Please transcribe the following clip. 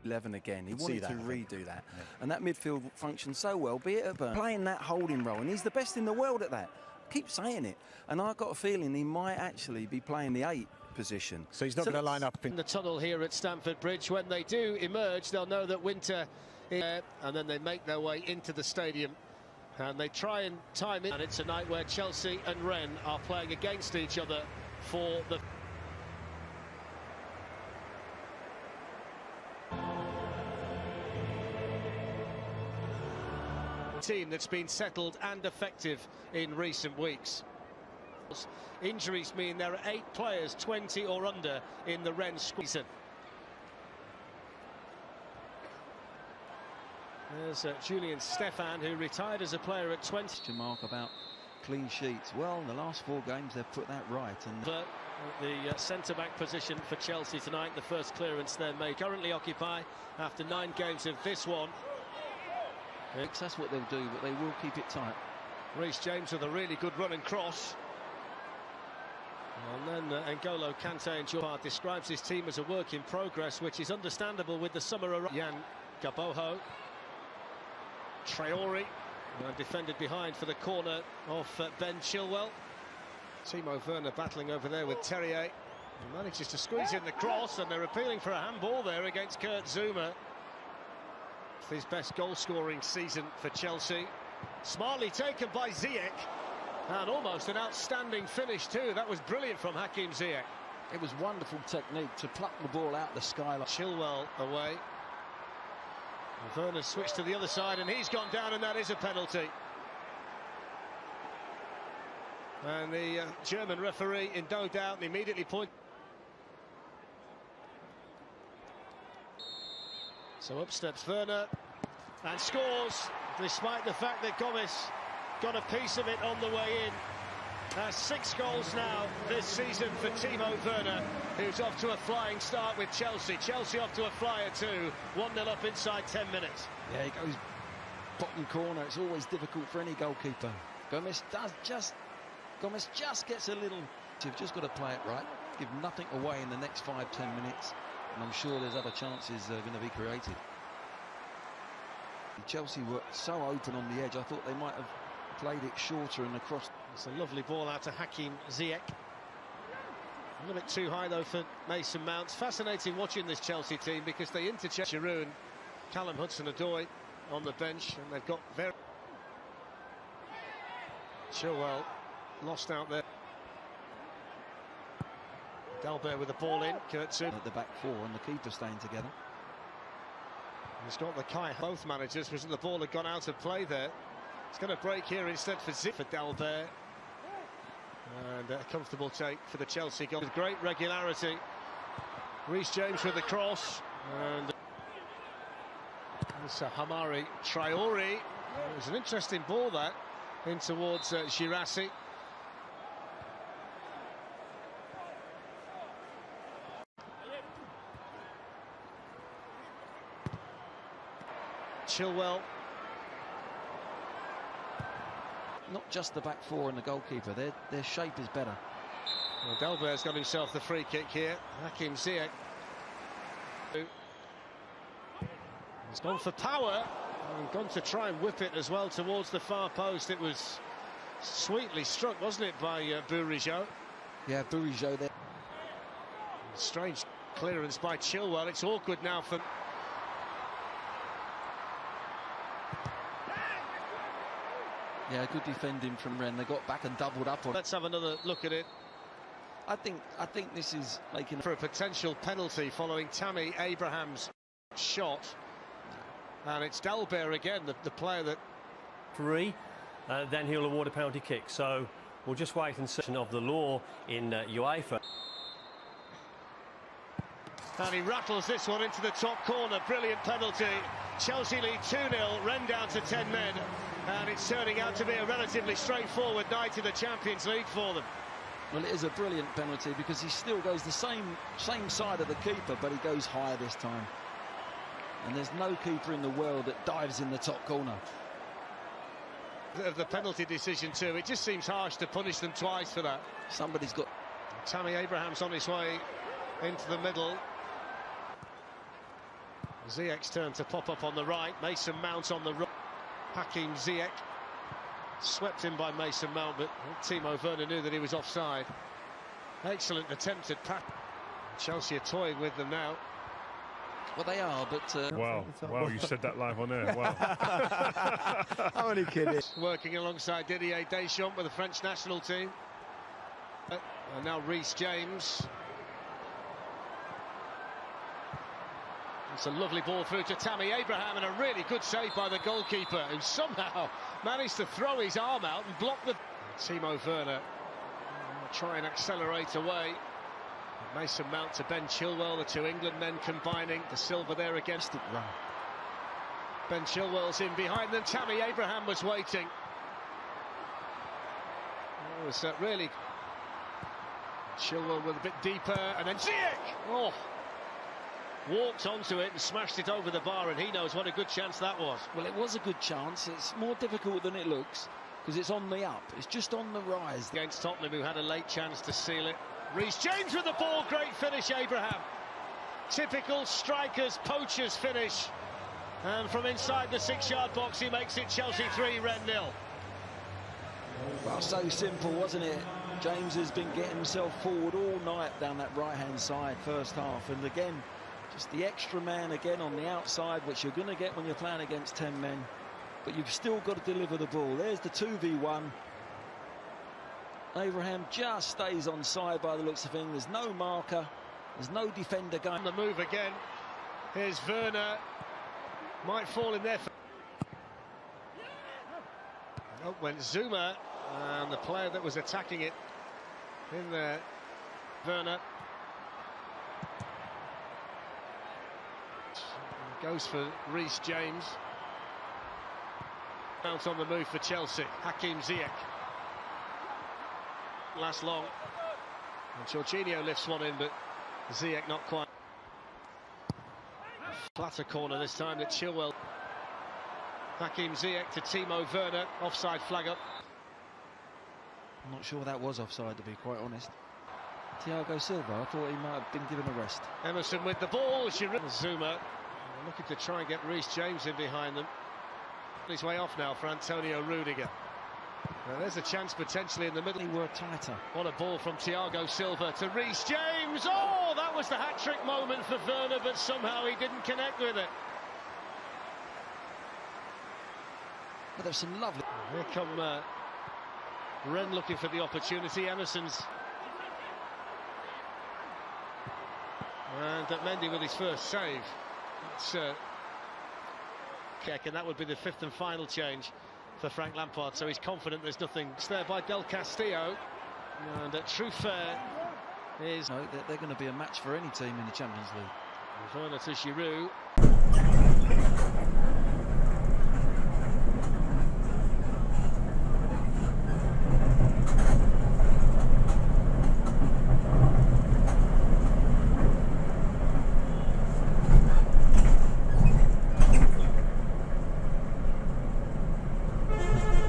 11 again. He wanted to redo that. Yeah. And that midfield functioned so well, be it at Burnley, playing that holding role, and he's the best in the world at that. Keep saying it. And I've got a feeling he might actually be playing the 8 position. So he's not going to line up in the tunnel here at Stamford Bridge. When they do emerge, they'll know that winter is there, and then they make their way into the stadium. And they try and time it. And it's a night where Chelsea and Rennes are playing against each other for the... team that's been settled and effective in recent weeks. Injuries mean there are 8 players 20 or under in the Rennes squad. There's Julian Stefan, who retired as a player at 20. To mark about clean sheets. Well, in the last 4 games they've put that right. And the centre-back position for Chelsea tonight, the first clearance they made. Currently occupy after 9 games of this one. That's what they'll do, but they will keep it tight. Reece James with a really good run and cross. And then N'Golo Kante and Jordan describes his team as a work in progress, which is understandable with the summer around. Yan Gaboho. Traore, defended behind for the corner of Ben Chilwell. Timo Werner battling over there with Terrier. He manages to squeeze in the cross, and they're appealing for a handball there against Kurt Zouma. His best goal-scoring season for Chelsea. Smartly taken by Ziyech, and almost an outstanding finish too. That was brilliant from Hakim Ziyech. It was wonderful technique to pluck the ball out the sky. Chilwell away. Werner switched to the other side, and he's gone down, and that is a penalty. And the German referee, in no doubt, immediately pointed. So up steps Werner and scores, despite the fact that Gomez got a piece of it on the way in. 6 goals now this season for Timo Werner, who's off to a flying start with Chelsea. Chelsea off to a flyer too, 1-0 up inside 10 minutes. Yeah, he goes bottom corner. It's always difficult for any goalkeeper. Gomez just gets a little... You've just got to play it right, give nothing away in the next 5-10 minutes. And I'm sure there's other chances going to be created. Chelsea were so open on the edge, I thought they might have played it shorter and across. It's a lovely ball out to Hakim Ziyech. A little bit too high though for Mason Mount. Fascinating watching this Chelsea team because they interchange Giroud and Callum Hudson-Odoi on the bench, and they've got very... Chilwell lost out there. Dalbert with the ball in, Kurt Zouma at the back 4 and the keeper staying together. He's got the Kai. Both managers, was the ball had gone out of play there. It's going to break here instead for Dalbert. And a comfortable take for the Chelsea goal with great regularity. Reece James with the cross, and it's Hamari Traore. It was an interesting ball that in towards Girassi. Chilwell. Not just the back 4 and the goalkeeper, their shape is better. Well, Dalbert's got himself the free kick here. Hakim Ziyech. He's gone for power and gone to try and whip it as well towards the far post. It was sweetly struck, wasn't it, by Bourigeaud? Yeah, Bourigeaud there. Strange clearance by Chilwell. It's awkward now for... Yeah, good defending from Rennes. They got back and doubled up on. Let's have another look at it. I think this is making for a potential penalty following Tammy Abraham's shot, and it's Dalbert again, the player that... then he'll award a penalty kick. So we'll just wait and see of the law in UEFA. And he rattles this one into the top corner. Brilliant penalty. Chelsea lead 2-0, Rennes down to 10 men. And it's turning out to be a relatively straightforward night in the Champions League for them. Well, it is a brilliant penalty because he still goes the same side of the keeper, but he goes higher this time. And there's no keeper in the world that dives in the top corner. Of the penalty decision too, it just seems harsh to punish them twice for that. Somebody's got... Tammy Abraham's on his way into the middle. Ziyech's turn to pop up on the right. Mason Mount on the right. Hakim Ziyech swept in by Mason Mount, but Timo Werner knew that he was offside. Excellent attempted pass. Chelsea are toying with them now. Well, they are, but... Wow, you said that live on air, wow. I'm only kidding. Working alongside Didier Deschamps with the French national team. And now Reece James. It's a lovely ball through to Tammy Abraham, and a really good save by the goalkeeper, who somehow managed to throw his arm out and block the... Timo Werner try and accelerate away. Mason Mount to Ben Chilwell, the two England men combining. The Silva there against it. Run. Ben Chilwell's in behind them. Tammy Abraham was waiting. It was really... Chilwell with a bit deeper, and then Ziyech! Oh! Walked onto it and smashed it over the bar, and he knows what a good chance that was. Well, it was a good chance. It's more difficult than it looks, because it's on the up. It's just on the rise. Against Tottenham, who had a late chance to seal it. Reece James with the ball, great finish, Abraham. Typical strikers, poachers finish. And from inside the 6-yard box, he makes it Chelsea 3, Rennes 0. Well, so simple, wasn't it? James has been getting himself forward all night down that right-hand side, first half. And again, just the extra man again on the outside, which you're going to get when you're playing against 10 men. But you've still got to deliver the ball. There's the 2v1. Abraham just stays on side by the looks of things. There's no marker. There's no defender going. On the move again. Here's Werner. Might fall in there. Up went Zuma. And the player that was attacking it in there, Werner. Goes for Reece James. Out on the move for Chelsea. Hakim Ziyech. Last long. And Jorginho lifts one in, but Ziyech not quite. Flatter corner this time at Chilwell. Hakim Ziyech to Timo Werner. Offside flag up. I'm not sure that was offside, to be quite honest. Thiago Silva, I thought he might have been given a rest. Emerson with the ball. Zuma looking to try and get Reece James in behind them. His way off now for Antonio Rudiger. Now there's a chance potentially in the middle. They were tighter. What a ball from Thiago Silva to Reece James. Oh, that was the hat-trick moment for Werner, but somehow he didn't connect with it. But there's some lovely... Here come Rennes looking for the opportunity. Emerson's... And Mendy with his first save. It's kick, and that would be the 5th and final change for Frank Lampard, so he's confident there's nothing. It's there by Del Castillo, and Truffert is... No, they're going to be a match for any team in the Champions League. Werner to Giroud.